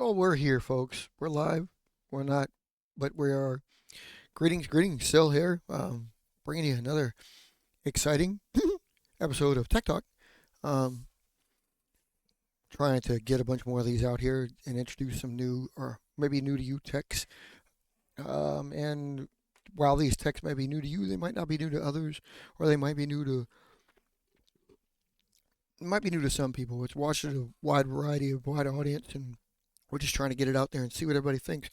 Well, we're here, folks. We're live. We're not, but we are. Greetings, still here. Bringing you another exciting episode of Tech Talk. Um, Trying to get a bunch more of these out here and introduce some new, or maybe new to you techs. And while these techs might be new to you, they might not be new to others, or they might be new to some people. It's watching a wide variety of wide audience, and we're just trying to get it out there and see what everybody thinks.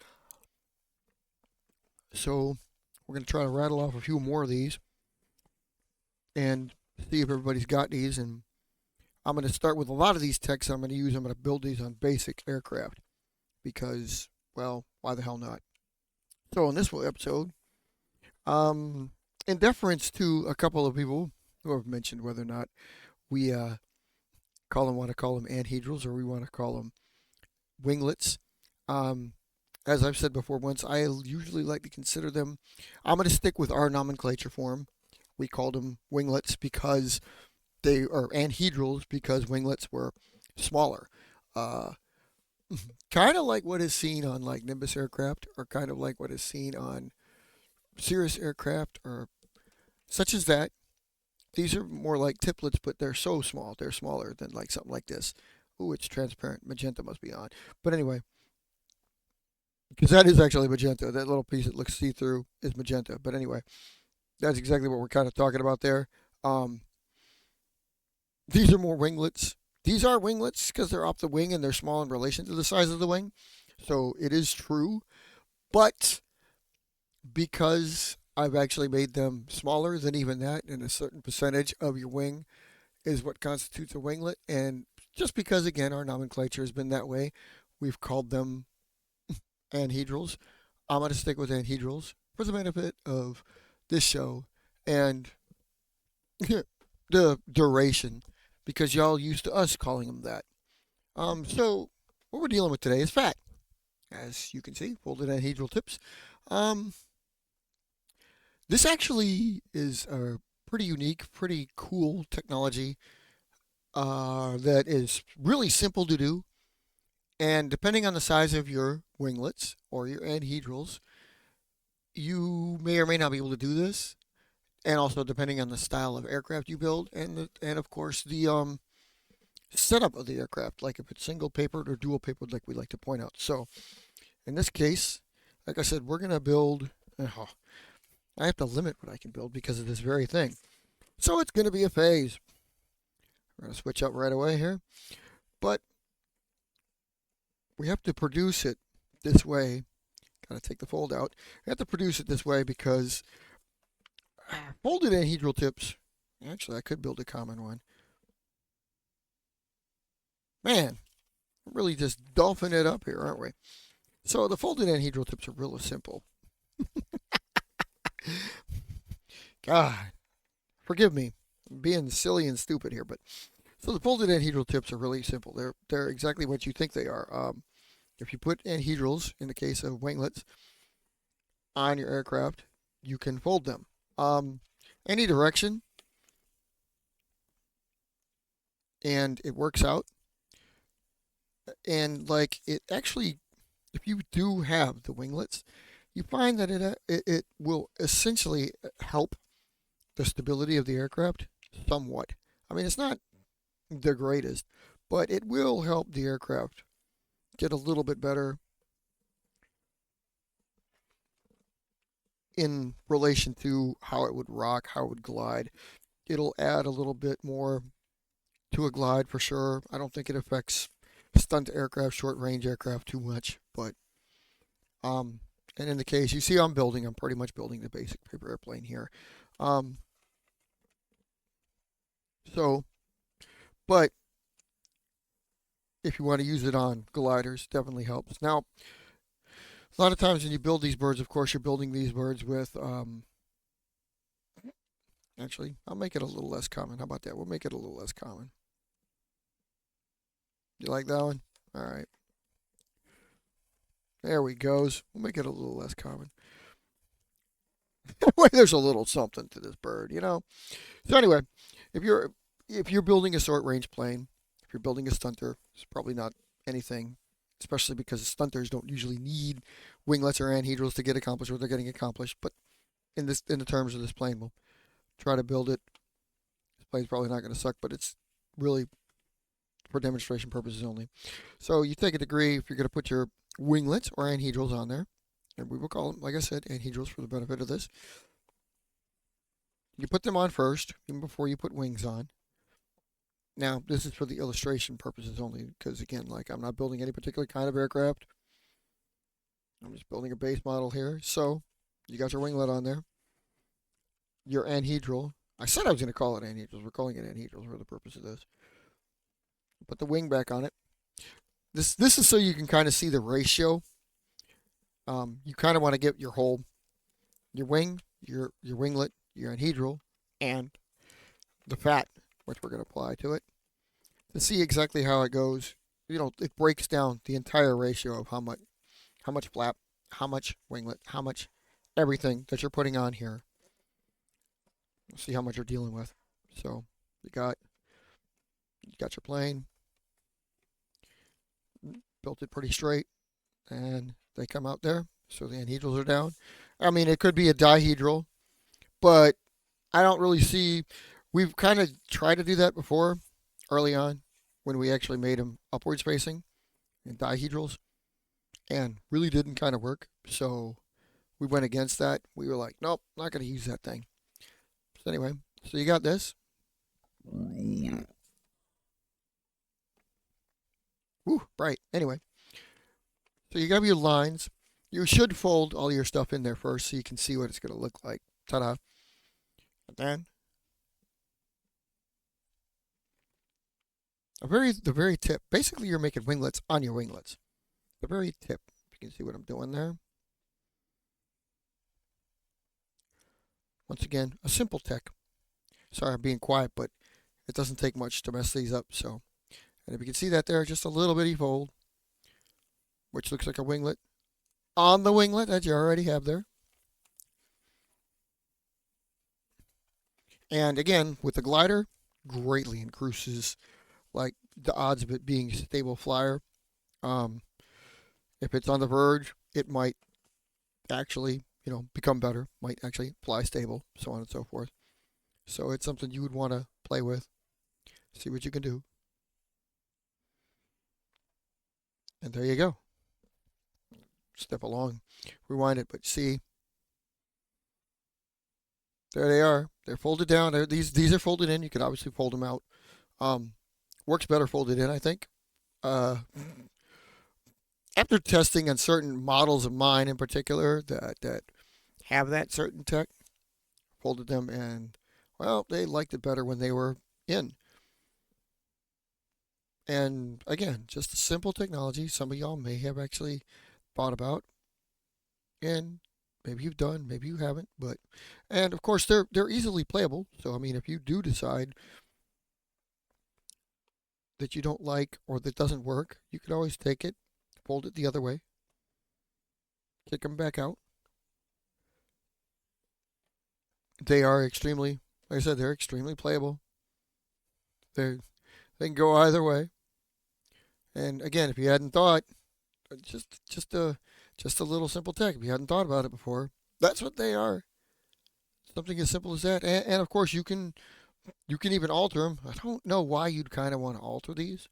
So we're going to try to rattle off a few more of these and see if everybody's got these. And I'm going to start with a lot of these techs I'm going to use. I'm going to build these on basic aircraft because, well, why the hell not? So in this episode, in deference to a couple of people who have mentioned whether or not we want to call them anhedrals or we want to call them winglets. As I've said before once, I usually like to consider them. I'm going to stick with our nomenclature for them. We called them winglets because they are anhedrals because winglets were smaller. Uh, Kind of like what is seen on like Nimbus aircraft, or kind of like what is seen on Cirrus aircraft, or such as that. These are more like tiplets, but they're so small. They're smaller than like something like this. Ooh, it's transparent. Magenta must be on. But anyway, because that is actually magenta. That little piece that looks see-through is magenta. But anyway, that's exactly what we're kind of talking about there. Um, these are more winglets. These are winglets because they're off the wing and they're small in relation to the size of the wing. So it is true. But because I've actually made them smaller than even that, and a certain percentage of your wing is what constitutes a winglet. And just because, again, our nomenclature has been that way, we've called them anhedrals. I'm going to stick with anhedrals for the benefit of this show and the duration because y'all used to us calling them that. So what we're dealing with today is fat. As you can see, folded anhedral tips. Um, this actually is a pretty unique, pretty cool technology that is really simple to do. And depending on the size of your winglets or your anhedrals, you may or may not be able to do this. And also depending on the style of aircraft you build, and of course the setup of the aircraft, like if it's single papered or dual papered, like we like to point out. So in this case, like I said, we're gonna build. Oh, I have to limit what I can build because of this very thing. So it's gonna be a phase. We're gonna switch up right away here, but we have to produce it this way. Gotta take the fold out. We have to produce it this way because folded anhedral tips. Actually, I could build a common one. Man, we're really just dolphing it up here, aren't we? So the folded anhedral tips are real simple. God, forgive me, I'm being silly and stupid here, but so the folded anhedral tips are really simple. They're exactly what you think they are. If you put anhedrals, in the case of winglets, on your aircraft, you can fold them. Any direction, and it works out. And like it actually, if you do have the winglets, you find that it will essentially help the stability of the aircraft somewhat. I mean, it's not the greatest, but it will help the aircraft get a little bit better in relation to how it would rock, how it would glide. It'll add a little bit more to a glide for sure. I don't think it affects stunt aircraft, short range aircraft too much, but um, and in the case you see I'm pretty much building the basic paper airplane here. Um, so, but if you want to use it on gliders, definitely helps. Now, a lot of times when you build these birds, of course, you're building these birds with. Actually, I'll make it a little less common. How about that? We'll make it a little less common. You like that one? All right. There we goes. We'll make it a little less common. Well, there's a little something to this bird, you know. So anyway, if you're building a short range plane, if you're building a stunter, it's probably not anything especially because stunters don't usually need winglets or anhedrals to get accomplished what they're getting accomplished. But in the terms of this plane, we'll try to build it. This plane's probably not going to suck, but it's really for demonstration purposes only. So you take a degree if you're going to put your winglets or anhedrals on there, and we will call them, like I said, anhedrals for the benefit of this. You put them on first, even before you put wings on. Now, this is for the illustration purposes only, because again, like I'm not building any particular kind of aircraft. I'm just building a base model here. So, you got your winglet on there. Your anhedral. I said I was going to call it anhedrals. We're calling it anhedrals for the purpose of this. Put the wing back on it. This is so you can kind of see the ratio. You kind of want to get your wing, your winglet, your anhedral, and the fat, which we're going to apply to it, to see exactly how it goes. It breaks down the entire ratio of how much flap, how much winglet, how much everything that you're putting on here. We'll see how much you're dealing with. So you got your plane, built it pretty straight, and they come out there. So the anhedrals are down. I mean, it could be a dihedral, but I don't really see. We've kind of tried to do that before, early on, when we actually made them upwards facing in dihedrals, and really didn't kind of work. So we went against that. We were like, nope, not going to use that thing. So anyway, so you got this. Ooh, bright. Anyway, so you got your lines. You should fold all your stuff in there first so you can see what it's going to look like. Ta-da. And then the very tip. Basically, you're making winglets on your winglets. The very tip. You can see what I'm doing there. Once again, a simple tech. Sorry, I'm being quiet, but it doesn't take much to mess these up. So, and if you can see that there, just a little bitty fold, which looks like a winglet on the winglet that you already have there. And again, with the glider, greatly increases like the odds of it being a stable flyer. If it's on the verge, it might actually, become better, might actually fly stable, so on and so forth. So it's something you would want to play with, see what you can do. And there you go. Step along, rewind it, but see, there they are. They're folded down. These are folded in. You can obviously fold them out. Works better folded in, I think. After testing on certain models of mine in particular that have that certain tech, folded them, and well, they liked it better when they were in. And again, just a simple technology some of y'all may have actually thought about, and maybe you've done, maybe you haven't, and of course they're easily playable. So I mean, if you do decide that you don't like or that doesn't work, you could always take it, fold it the other way, kick them back out. They are extremely, like I said, they're extremely playable. They can go either way. And again, if you hadn't thought, just a little simple tech. If you hadn't thought about it before, that's what they are. Something as simple as that. And of course, you can even alter them. I don't know why you'd kind of want to alter these,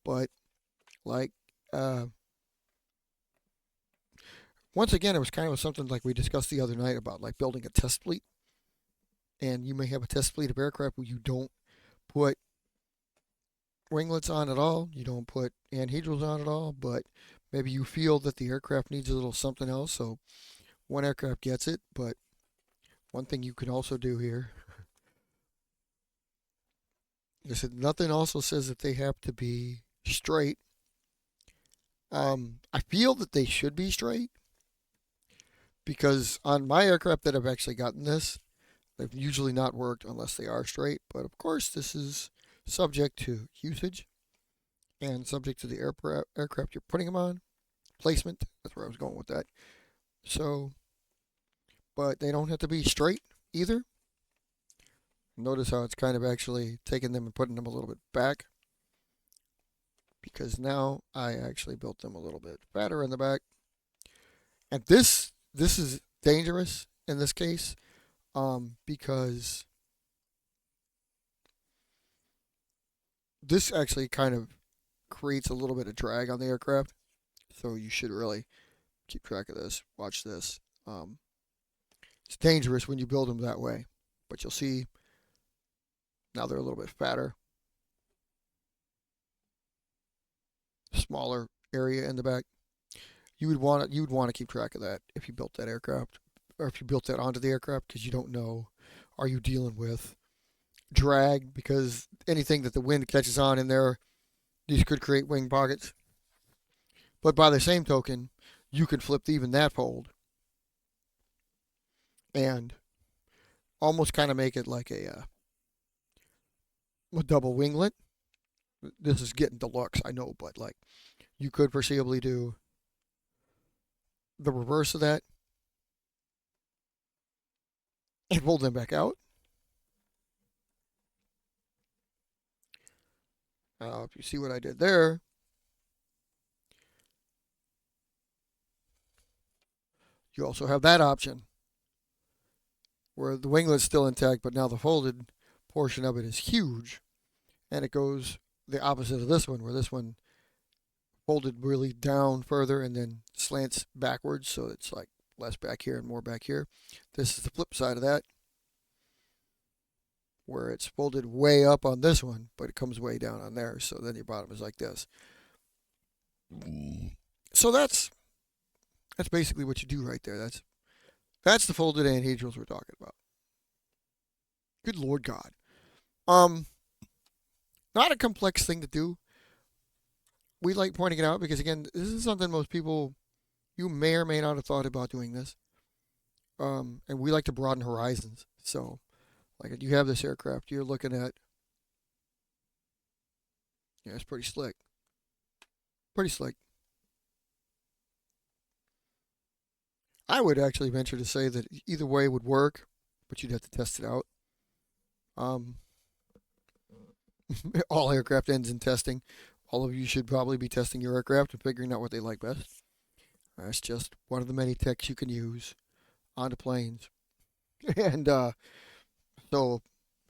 but like once again, it was kind of something like we discussed the other night about like building a test fleet. And you may have a test fleet of aircraft where you don't put winglets on at all, you don't put anhedrals on at all, but maybe you feel that the aircraft needs a little something else, so one aircraft gets it. But one thing you can also do here, I said nothing also says that they have to be straight. I feel that they should be straight because on my aircraft that have actually gotten this, they've usually not worked unless they are straight. But of course, this is subject to usage and subject to the aircraft you're putting them on. Placement, that's where I was going with that. So, but they don't have to be straight either. Notice how it's kind of actually taking them and putting them a little bit back. because now I actually built them a little bit fatter in the back. And this is dangerous in this case, because this actually kind of creates a little bit of drag on the aircraft. So you should really keep track of this. Watch this. It's dangerous when you build them that way, but you'll see now they're a little bit fatter, smaller area in the back. You would want to keep track of that if you built that aircraft, or if you built that onto the aircraft, because you don't know, are you dealing with drag, because anything that the wind catches on in there, these could create wing pockets. But by the same token, you could flip even that fold and almost kind of make it like a double winglet. This is getting deluxe, I know, but like you could foreseeably do the reverse of that and fold them back out. If you see what I did there, you also have that option where the winglet's still intact, but now the folded portion of it is huge, and it goes the opposite of this one, where this one folded really down further and then slants backwards, so it's like less back here and more back here. This is the flip side of that, where it's folded way up on this one, but it comes way down on there, so then your bottom is like this. So that's basically what you do right there. That's the folded anhedrals we're talking about. Good Lord God. Not a complex thing to do. We like pointing it out because, again, this is something most people, you may or may not have thought about doing this. And we like to broaden horizons. So, like, if you have this aircraft, you're looking at, yeah, it's pretty slick. Pretty slick. I would actually venture to say that either way would work, but you'd have to test it out. All aircraft ends in testing. All of you should probably be testing your aircraft and figuring out what they like best. That's just one of the many techs you can use onto planes. And so,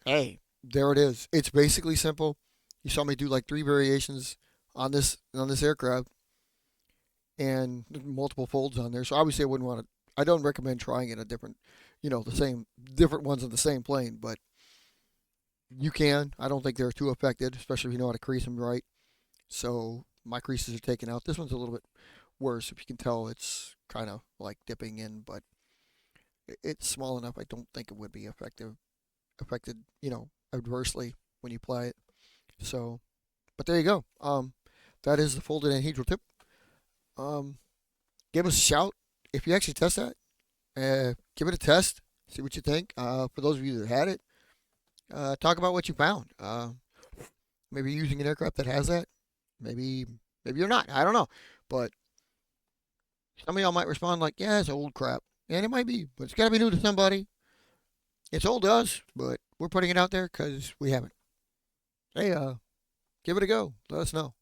hey, there it is. It's basically simple. You saw me do like 3 variations on this aircraft, and multiple folds on there. So obviously, I wouldn't want to. I don't recommend trying it a different, the same different ones on the same plane, but you can. I don't think they're too affected, especially if you know how to crease them right. So my creases are taken out. This one's a little bit worse. If you can tell, it's kind of like dipping in, but it's small enough. I don't think it would be affected, adversely when you apply it. So, but there you go. That is the folded anhedral tip. Give us a shout if you actually test that. Give it a test. See what you think. For those of you that had it, talk about what you found. Maybe using an aircraft that has that. Maybe you're not. I don't know. But some of y'all might respond like, yeah, it's old crap. And it might be, but it's got to be new to somebody. It's old to us, but we're putting it out there because we haven't. Hey, give it a go. Let us know.